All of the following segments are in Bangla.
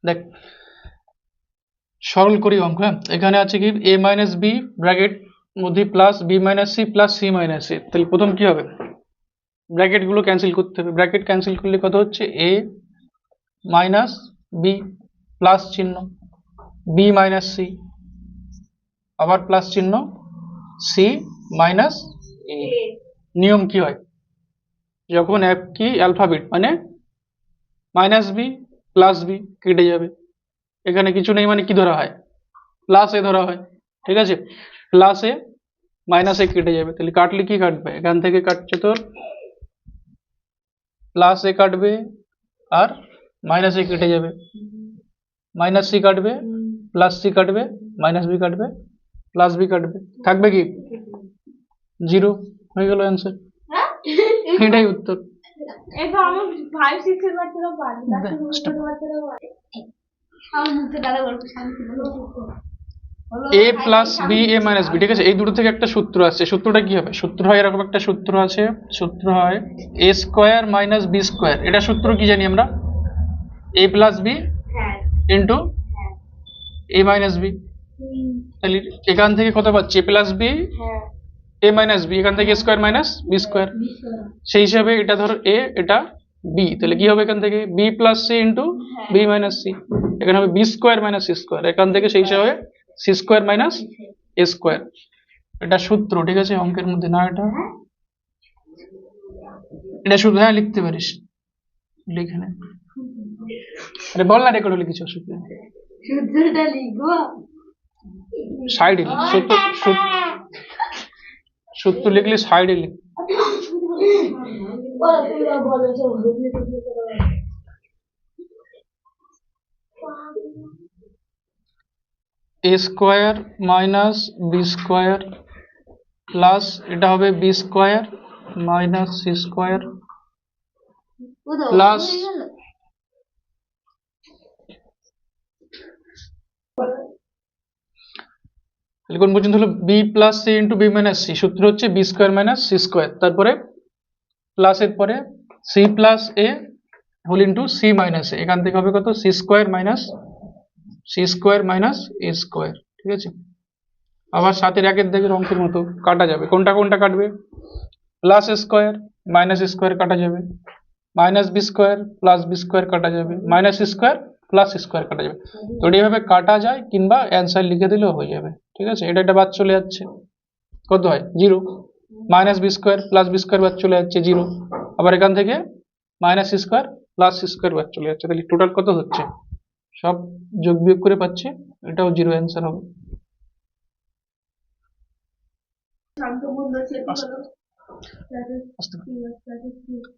দেখ সরল করি অঙ্ক। হ্যাঁ, এখানে আছে কি a মাইনাস বি ব্র্যাকেট মধ্যে plus B minus C plus C minus C. তাহলে প্রথম কি হবে, ব্র্যাকেট গুলো ক্যান্সেল করতে হবে। ব্র্যাকেট ক্যান্সেল করলে কত হচ্ছে, a মাইনাস বি প্লাস চিহ্ন বি মাইনাস সি, আবার প্লাস চিহ্ন সি মাইনাস এ। নিয়ম কি হয়, যখন একই অ্যালফাবেট মানে মাইনাস বি প্লাস বি কেটে যাবে, এখানে কিছু নেই মানে কি ধরা হয়, প্লাস এ ধরা হয়। ঠিক আছে, প্লাস এ মাইনাস এ কেটে যাবে, তাহলে কাটলে কি কাটবে, এখান থেকে কাটছে তোর প্লাস এ কাটবে আর মাইনাস এ কেটে যাবে, মাইনাস সি কাটবে প্লাস সি কাটবে মাইনাস বি কাটবে প্লাস বি কাটবে, থাকবে কি 0, হয়ে গেল অ্যান্সার। এটাই উত্তর। a plus B A minus B, ঠিক আছে, এই দুটো থেকে একটা সূত্র আছে। সূত্রটা কি হবে, সূত্র হয় এরকম একটা সূত্র আছে, সূত্র হয় a square minus B square. এটা সূত্র কি জানি আমরা, a plus B into A minus B. তাহলে এখান থেকে কত পাচ্ছি, a plus B A minus B, এখান থেকে স্কোয়ার মাইনাস বি স্কোয়ার, সেই হিসাবে এটা ধরো এ এটা বি, তাহলে কি হবে এখান থেকে B plus C into B minus C, এখানে হবে B square minus C square, এখান থেকে সেই হিসাবে C square minus A square. এটা সূত্র, ঠিক আছে, অঙ্কের মধ্যে না, এটা শুধু হ্যাঁ লিখতে পারিস, লিখে নে। আরে বল না, রেকর্ড হলে কিছু অসুবিধা নেই, সাইডে লিখ, সূত্র লিখলে সাইডে লিখ। A square minus B square plus এটা হবে B square minus C square plus কোন পর্যন্ত হলো B plus C into B minus C, সূত্র হচ্ছে B square minus C square, তারপরে প্লাসের পরে C plus A whole into C minus A, এখান থেকে হবে কত C square minus A square. ঠিক আছে, আবার সাথের একের দিকের অঙ্কের মতো কাটা যাবে, কোনটা কোনটা কাটবে, প্লাস স্কোয়ার মাইনাস স্কোয়ার কাটা যাবে, minus B square plus B square কাটা যাবে, মাইনাস স্কোয়ার প্লাস স্কোয়ার কাটা যাবে। তো এইভাবে কাটা যায়, কিংবা অ্যান্সার লিখে দিলেও হয়ে যাবে। ঠিক আছে, এটা বাদ চলে যাচ্ছে, কত হয় 0, minus B square plus B square বাদ চলে যাচ্ছে 0, আবার এখান থেকে মাইনাস স্কোয়ার প্লাস স্কোয়ার বাদ চলে যাচ্ছে, তাহলে টোটাল কত হচ্ছে, সব যোগ বিয়োগ করে পাচ্ছি, এটাও 0 অ্যান্সার হবে।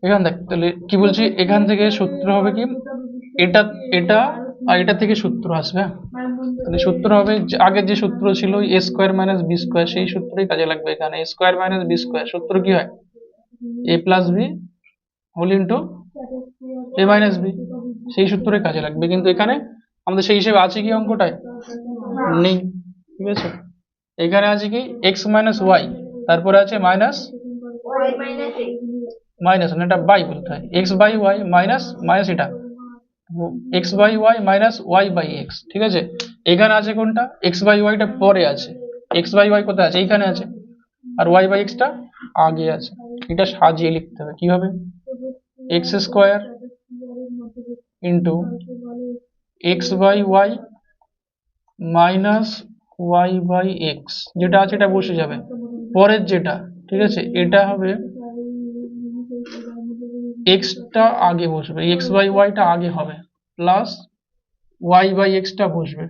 এখান দেখ, তাহলে কি বলছি, এখান থেকে সূত্র হবে কি, এটা এটা আর এটা থেকে সূত্র আসবে। তাহলে সূত্র হবে আগের যে সূত্র ছিল এ স্কোয়ার মাইনাস বি স্কোয়ার, সেই সূত্রই কাজে লাগবে এখানে। এ স্কোয়ার মাইনাস বি স্কোয়ার সূত্র কি হয়, এ প্লাস বি হোল ইন্টু এ মাইনাস বি, সেই সূত্রই কাজে লাগবে। কিন্তু এখানে আমাদের সেই হিসেবে আছে কি, অঙ্কটায় নেই। ঠিক আছে, এখানে আছে কি এক্স মাইনাস ওয়াই, তারপরে আছে মাইনাস মাইনাস, এটা বাই বলতে হয়, X by Y minus minus এটা X by Y minus Y by X. ঠিক আছে, এখানে আছে কোনটা, এক্স বাই ওয়াইটা পরে আছে, এক্স বাই ওয়াই কোথায় আছে, এইখানে আছে, আর ওয়াই বাই এক্সটা আগে আছে। এটা সাজিয়ে লিখতে হবে, কি হবে, X square into X by Y minus Y by X, যেটা আছে এটা বসে যাবে পরের যেটা। ঠিক আছে, এটা হবে এক্সটা আগে বসবে, এক্স বাই ওয়াইটা আগে হবে, প্লাস ওয়াই বাই এক্সটা বসবে।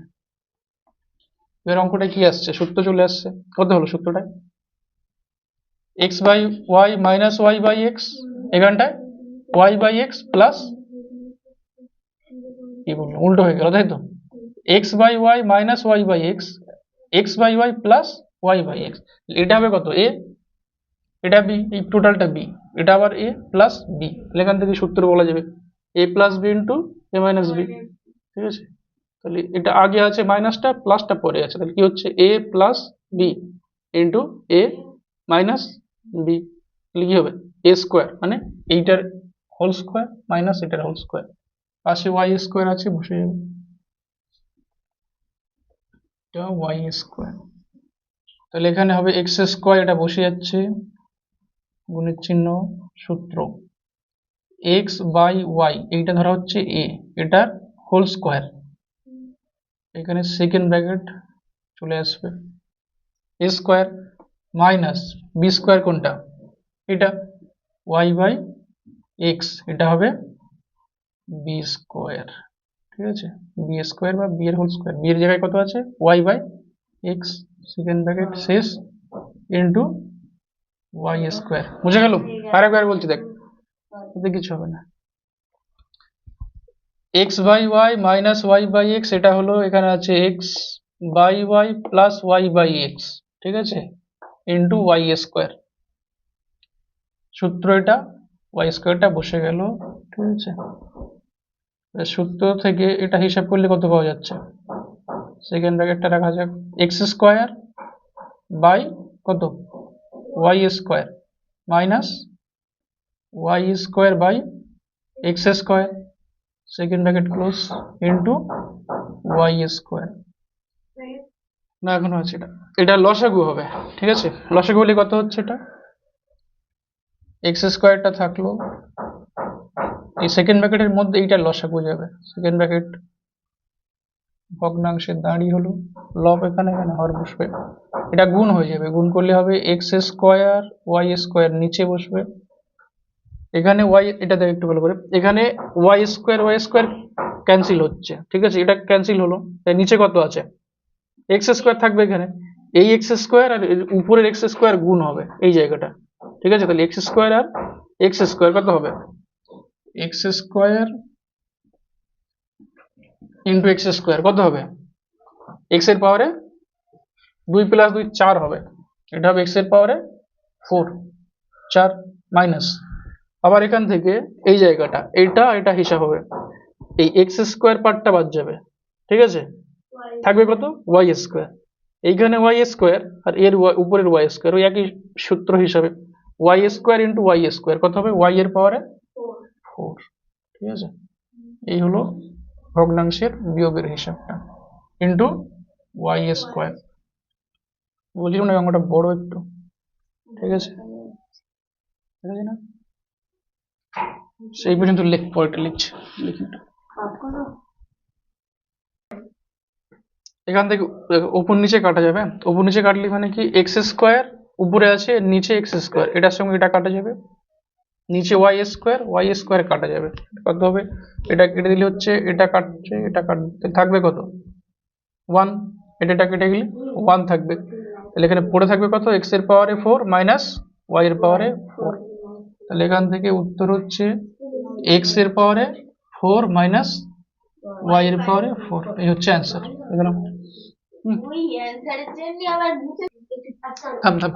এর অঙ্কটা কি আসছে, সূত্র চলে আসছে, কত হলো সূত্রটা, X by Y minus Y by X, এখানটায় ওয়াই বাই এক্স প্লাস, কি বলবো উল্টো হয়ে গেল তাই তো, X by Y minus Y by X, X by Y plus Y by X, এটা হবে কত এ, এটা বি, এই টোটালটা বি, এটা আবার এ প্লাস বি, এখান থেকে সূত্র বলা যাবে এ প্লাস বি ইন্টু এ মাইনাস বি। ঠিক আছে, তাহলে এটা আগে আছে মাইনাসটা, প্লাসটা পরে আছে, তাহলে কি হচ্ছে এ প্লাস বি ইন্টু এ মাইনাস বি, তাহলে কি হবে এ স্কোয়ার, মানে এইটার হোল স্কোয়ার মাইনাস এটার হোল স্কোয়ার, পাশে ওয়াই স্কোয়ার আছে বসে যাবে, এটা ওয়াই স্কোয়ার। তাহলে এখানে হবে এক্স স্কোয়ার, এটা বসে যাচ্ছে, গুণের চিহ্ন, সূত্র এক্স বাই ওয়াই, এইটা ধরা হচ্ছে এ, এটার হোল স্কোয়ার, এখানে সেকেন্ড ব্র্যাকেট চলে আসবে, এ স্কোয়ার মাইনাস বি স্কোয়ার, কোনটা এটা, ওয়াই বাই এক্স, এটা হবে বি স্কোয়ার। ঠিক আছে, বি স্কোয়ার বা বি এর হোল স্কোয়ার, বি এর জায়গায় কত আছে, Y by X, second bracket শেষ, ইন্টু ওয়াই স্কোয়ার। বুঝে গেল? আরেকবার বলছি, দেখ এতে কিছু হবে না। X by Y minus Y by X, এটা হলো এখানে আছে X by Y plus Y by X, ঠিক আছে, ইন্টু ওয়াই স্কোয়ার, সূত্র এটা, ওয়াই স্কোয়ারটা বসে গেল। ঠিক আছে, সূত্র থেকে এটা হিসাব করলে কত পাওয়া যাচ্ছে, সেকেন্ড ব্র্যাকেটটা রাখা যাক, এক্স স্কোয়ার বাই কত, Y square minus Y square by X square, second bracket close, into Y square. না এখনো আছে, এটা এটা লসাগু হবে। ঠিক আছে, লসাগু হলে কত হচ্ছে, এটা এক্স স্কোয়ারটা থাকলো, এই সেকেন্ড ব্র্যাকেটের মধ্যে এইটা লসাগু যাবে, সেকেন্ড ব্র্যাকেট ভগ্নাংশের দাঁড়ি হলো লব, এখানে এখানে হর বসবে, এটা গুণ হয়ে যাবে, গুণ করলে হবে এক্স স্কোয়ার ওয়াই স্কোয়ার নিচে বসবে, এখানে ওয়াই, এটা দেখ একটু ভালো করে, এখানে ওয়াই স্কোয়ার ক্যান্সেল হচ্ছে, ঠিক আছে, এটা ক্যান্সেল হলো, তাই নিচে কত আছে, এক্স স্কোয়ার থাকবে এখানে, এই এক্স স্কোয়ার আর উপরের এক্স স্কোয়ার গুণ হবে এই জায়গাটা। ঠিক আছে, তাহলে এক্স স্কোয়ার আর এক্স স্কোয়ার কত হবে, X square into x square কত হবে, এক্স এর পাওয়ারে 2 + 2 4 হবে, এটা হবে এক্স এর পাওয়ারে 4 4 মাইনাস, আবার এখান থেকে এই জায়গাটা এটা এটা হিসাব হবে, এই এক্স স্কোয়ার পার্টটা বাদ যাবে। ঠিক আছে, থাকবে কত, ওয়াই স্কোয়ার, এইখানে ওয়াই স্কোয়ার আর এর উপরের ওয়াই স্কোয়ার, ওই একই সূত্র হিসাবে, Y square into Y square কত হবে, ওয়াই এর পাওয়ারে 4। ঠিক আছে, এই হলো ভগ্নাংশের বিয়োগের হিসাবটা, ইন্টু ওয়াই স্কোয়ার। বলছিলাম না অঙ্কটা বড় একটু। ঠিক আছে, ঠিক আছে না, সেই পর্যন্ত লেখ, পরেরটা লিখছি, লিখি এটা। এখান থেকে উপর নিচে কাটা যাবে, উপর নিচে কাটলে মানে কি, এক্স স্কোয়ার উপরে আছে, নিচে এক্স স্কোয়ার, এটার সঙ্গে এটা কাটা যাবে, নিচে ওয়াই স্কোয়ার কাটা যাবে, কত হবে, এটা কেটে দিলে হচ্ছে, এটা কাটছে, এটা কাটতে থাকবে কত, 1, এটা কেটে গেলে 1 থাকবে, তাহলে এখানে পড়ে থাকবে কত, এক্স এর পাওয়ারে 4 মাইনাস ওয়াই এর পাওয়ারে 4, তাহলে এখান থেকে উত্তর হচ্ছে এক্স এর পাওয়ারে 4 মাইনাস ওয়াই এর পাওয়ারে 4, এই হচ্ছে অ্যান্সার। এখানে থাম থাম,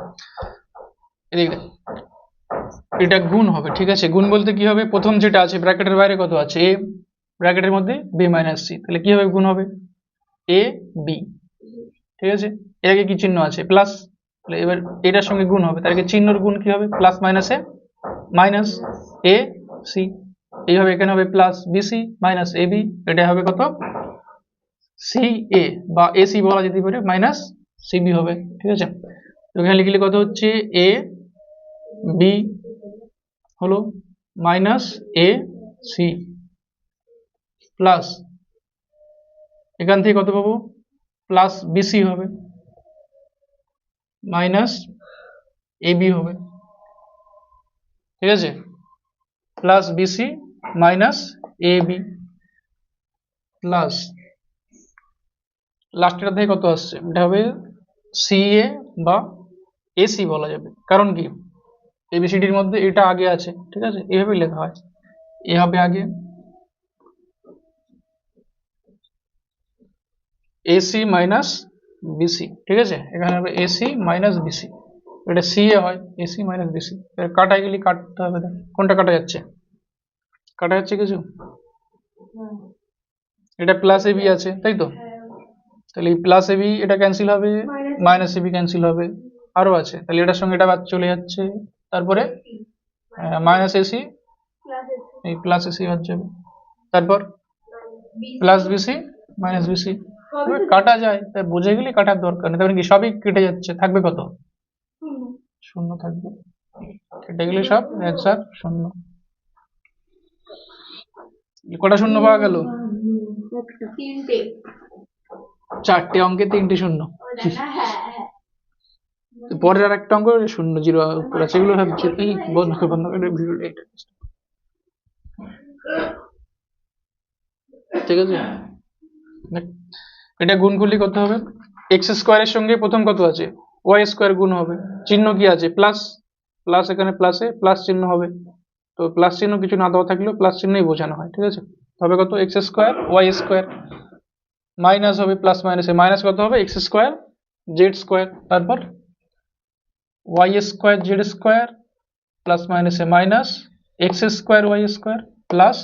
এদিকে এটা গুণ হবে। ঠিক আছে, গুণ বলতে কি হবে, প্রথম যেটা আছে ব্র্যাকেটের বাইরে কত আছে, এ, ব্র্যাকেটের মধ্যে বি মাইনাস সি, তাহলে কি হবে, গুণ হবে এ বি। ঠিক আছে, এর আগে কি চিহ্ন আছে, প্লাস, তাহলে এবার এটার সঙ্গে গুণ হবে, তার আগে চিহ্নর গুণ কি হবে, প্লাস মাইনাসে মাইনাস এ সি, এইভাবে এখানে হবে plus BC minus A B, এটা হবে কত, সি এ বা এসি বলা যেতে পারে, মাইনাস সিবি হবে। ঠিক আছে, এখানে লিখলে কত হচ্ছে, এ বি হলো মাইনাস এ সি প্লাস, এখান থেকে কত পাবো, প্লাস বিসি হবে মাইনাস এবি হবে। ঠিক আছে, plus BC minus AB plus, লাস্টের থেকে কত আসছে, এটা হবে সিএ বা এসি বলা যাবে, কারণ কি এবিসিডির মধ্যে এটা আগে আছে। ঠিক আছে, এভাবে লেখা হয়, এ হবে আগে, এসি মাইনাস বিসি। ঠিক আছে, এখানে হবে এসি মাইনাস বিসি, এটা সিএ হয়, এসি মাইনাস বিসি, কাটাই গেলে কাটতে হবে, কোনটা কাটা যাচ্ছে, কাটা যাচ্ছে কিছু, এটা প্লাস এবি আছে তাই তো, তাহলে এই প্লাস এবি এটা ক্যান্সেল হবে, মাইনাস এবি ক্যান্সেল হবে, আরো আছে, তাহলে এটার সঙ্গে এটা বাদ চলে যাচ্ছে, তারপরে মাইনাস এসি এই প্লাস এসি বাদ যাবে, তারপর প্লাস বিসি মাইনাস বিসি। কাটা যায়, তাই বুঝে গেলে কাটার দরকার নেই। তারপরে কি সবই কেটে যাচ্ছে, থাকবে কত? শূন্য থাকবে। কেটে গেলে সব অ্যান্সার শূন্য। কটা শূন্য পাওয়া গেল? চারটে অঙ্কে 3টে শূন্য। পরের আর একটা অঙ্ক শূন্য জিরো উপর আছে, এগুলো ভাবছি এই বন্ধ করে ভিডিওটা এটা। ঠিক আছে, এটা গুণ করলে কত হবে? এক্স স্কোয়ারের সঙ্গে প্রথম কত আছে? ওয়াই স্কোয়ার গুণ হবে, চিহ্ন কি আছে? প্লাস, প্লাস এখানে প্লাসে প্লাস চিহ্ন হবে, তো প্লাস চিহ্ন কিছু না দেওয়া থাকলেও প্লাস চিহ্নই বোঝানো হয়। ঠিক আছে, তবে কত? X square Y square minus হবে প্লাস মাইনাসে মাইনাস কত হবে? এক্স স্কোয়ার জেড স্কোয়ার, তারপর Y square Z square plus মাইনাসে minus x square Y square plus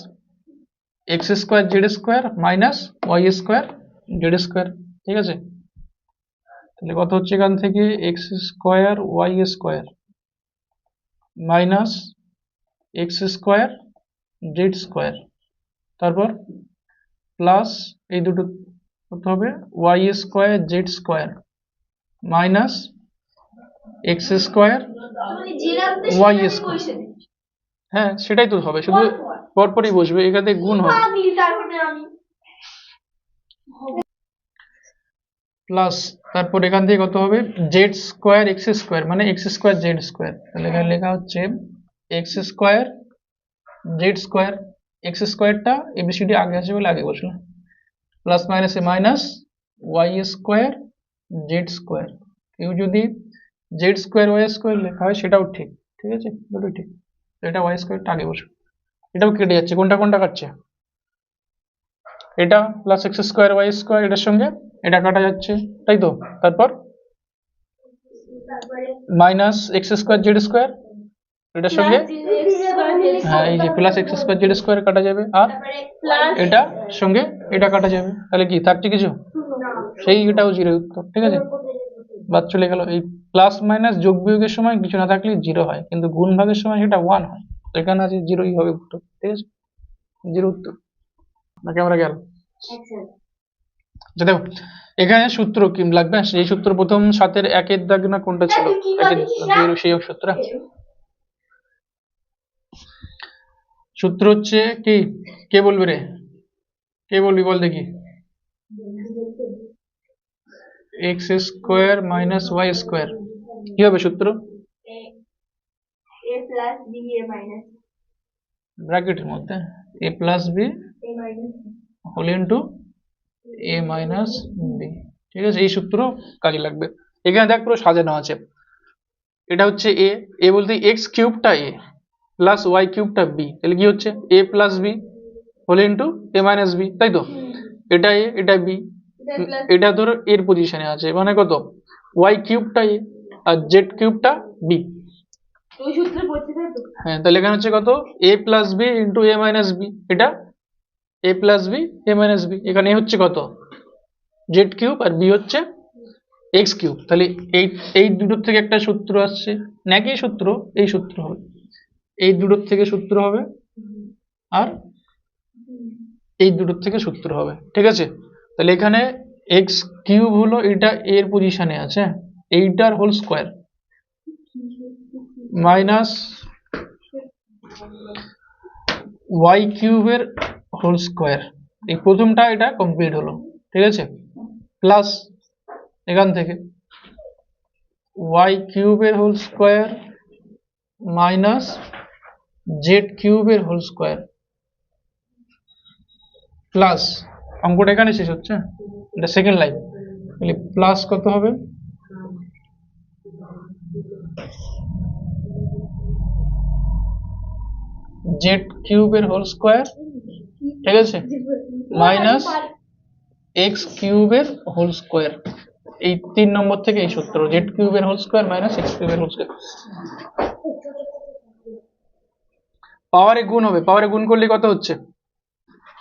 x square Z square minus Y square Z square. ঠিক আছে, তাহলে কত হচ্ছে এখান থেকে? X square Y square minus x square Z square, তারপর প্লাস এই দুটো কত হবে? Y square Z square minus x square Y square. হ্যাঁ সেটাই তো হবে, শুধু পরপরই বসবে, এখানে গুণ হবে প্লাস, তারপর এখান থেকে কত হবে? জেড স্কোয়ার এক্স স্কোয়ার মানে এক্স স্কোয়ার জেড স্কোয়ার, তাহলে এখানে লেখা হচ্ছে X square Z square, X স্কোয়ারটা এবিসিডি আগে আছে বলে আগে বসলো, প্লাস মাইনাসে minus Y square Z square. কেউ যদি জেড স্কোয়ার ওয়াই স্কোয়ার লেখা হয় সেটাও ঠিক, ঠিক আছে, দুটোই ঠিক। এটা ওয়াই স্কোয়ারটা আগে বসবে, এটাও কেটে যাচ্ছে, কোনটা কোনটা কাটছে? এটা plus x square Y square এটার সঙ্গে এটা কাটা যাচ্ছে, তাই তো। তারপর minus x square Z square এটার সঙ্গে, হ্যাঁ এই যে plus x square Z square কাটা যাবে, আর এটা সঙ্গে এটা কাটা যাবে, তাহলে কি থাকছে কিছু? সেই এটাও জিরো উত্তর। ঠিক আছে, বাদ চলে গেল। এই প্লাস মাইনাস যোগ বিয়োগের সময় কিছু না থাকলে জিরো হয়, কিন্তু গুণ ভাগের সময় সেটা 1 হয়, এখানে আছে জিরোই হবে উত্তর। ঠিক আছে, জিরো উত্তর। নাকি আমরা গেল? দেখো এখানে সূত্র কি লাগবে? সেই সূত্র প্রথম 7-এর 1-এর দাগ না কোনটা ছিল? 1-এর সেই সূত্র। সূত্র হচ্ছে কি? কে বলবে রে? কে বলবি বল দেখি? X square minus Y square কি হবে সূত্র? ব্র্যাকেটের মধ্যে a plus b whole into A minus B. ঠিক আছে, এই সূত্র কাজে লাগবে। এখানে দেখ পুরো সাজানো আছে, এটা হচ্ছে এ, এ বলতে এক্স কিউবটা এ প্লাস ওয়াই কিউবটা বি, তাহলে কি হচ্ছে? এ প্লাস বি হোল ইন্টু এ মাইনাস বি, তাই তো। এটা এ এটা বি, এটা ধরো এর পজিশনে আছে, মানে কত? ওয়াই কিউবটা এ আর জেড কিউবটা বি। হ্যাঁ, তাহলে এখানে হচ্ছে কত? এ প্লাস বি ইন্টু এ মাইনাস বি, এটা এ plus B A minus B, এখানে এ হচ্ছে কত? জেড কিউব আর বি হচ্ছে এক্স কিউব। তাহলে এই দুটোর থেকে একটা সূত্র আসছে, নাকি সূত্র এই সূত্র হবে, এই দুটোর থেকে সূত্র হবে আর এই দুটোর থেকে সূত্র হবে। ঠিক আছে, তাহলে এখানে এক্স কিউব হলো এটা এর পজিশনে আছে, এইটার হোল স্কোয়ার মাইনাস ওয়াই কিউবের হোল স্কোয়ার, এই প্রথমটা এটা কমপ্লিট হলো। ঠিক আছে, প্লাস এখান থেকে ওয়াই কিউবের হোল স্কোয়ার মাইনাস জেড কিউবের হোল স্কোয়ার প্লাস, অঙ্কটা এখানে শেষ হচ্ছে, এটা সেকেন্ড লাইন, তাহলে প্লাস কত হবে? জেড কিউবের হোল স্কোয়ার, ঠিক আছে, মাইনাস এক্স কিউবের হোল স্কোয়ার। এই 3 নম্বর থেকে এই সূত্র, জেড কিউবের হোল স্কোয়ার মাইনাস এক্স কিউবের হোল স্কোয়ার। পাওয়ারে গুণ হবে, পাওয়ারে গুণ করলে কত হচ্ছে?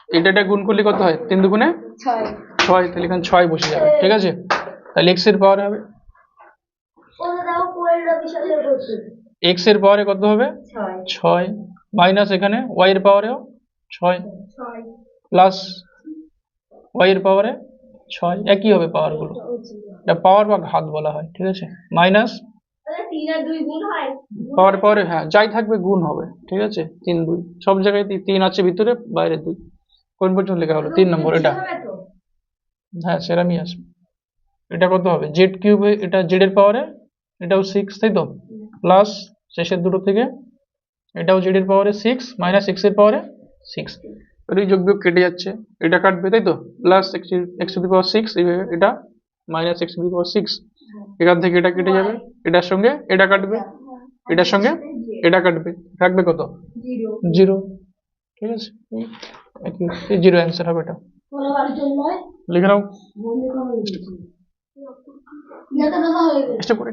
এটা গুণ করলে কত হয়? 3 দুগুণে 6, তাহলে এখানে 6 বসে যাবে। ঠিক আছে, তাহলে এক্স এর পাওয়ারে হবে, এক্স এর পাওয়ারে কত হবে? 6 মাইনাস এখানে ওয়াই এর পাওয়ারেও 6 প্লাস ওয়াই এর পাওয়ারে 6, একই হবে পাওয়ারগুলো, এটা পাওয়ার বা ঘাত বলা হয়, ঠিক আছে। মাইনাস পাওয়ার পাওয়ারে, হ্যাঁ যাই থাকবে গুণ হবে, ঠিক আছে। 3 2 সব জায়গায় 3 আছে ভিতরে, বাইরে 2। কোন পর্যন্ত লেখা হলো? 3 নম্বর এটা, হ্যাঁ সেরামই আসবে। এটা কত হবে? জেড কিউবে, এটা জেড এর পাওয়ারে, এটাও 6, তাই তো, প্লাস শেষের দুটো থেকে এটাও জেড এর পাওয়ারে 6 মাইনাস এক্স এর পাওয়ারে 6, এই যোগ বিয়োগ কেটে যাচ্ছে, এটা কাটবে তাই তো, প্লাস এক্স টু দি পাওয়ার 6, এটা মাইনাস এক্স টু দি পাওয়ার 6, এখান থেকে এটা কেটে যাবে, এটার সঙ্গে এটা কাটবে, এটার সঙ্গে এটা কাটবে, থাকবে কত? 0, ঠিক আছে। এই 0 অ্যান্সার হবে এটা, লিখে নাও। চেষ্টা করে